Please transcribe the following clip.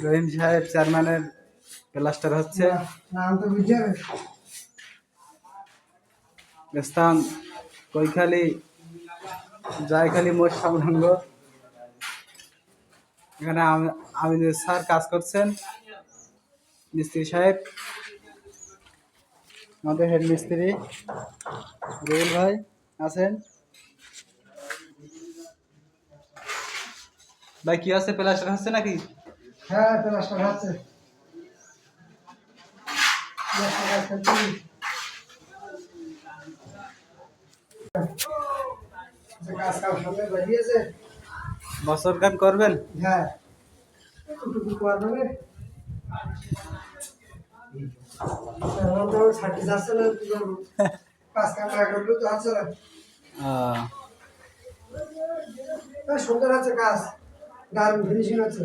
রহিম সাহেব চেয়ারম্যানের প্লাস্টার হচ্ছে। স্থান কৈখালী, জয়খালী মোট সংলগ্ন। এখানে আমি স্যার কাজ করছেন, মিস্ত্রি সাহেব, আমাদের হেড মিস্ত্রি রুবেল ভাই আছেন। ভাই কি আছে, প্লাস্টার হচ্ছে নাকি? হ্যাঁ, প্লাস্টার হচ্ছে। বছর গান করবেন? হ্যাঁ, সুন্দর আছে কাজ, দারুণ ফিনিশিং আছে।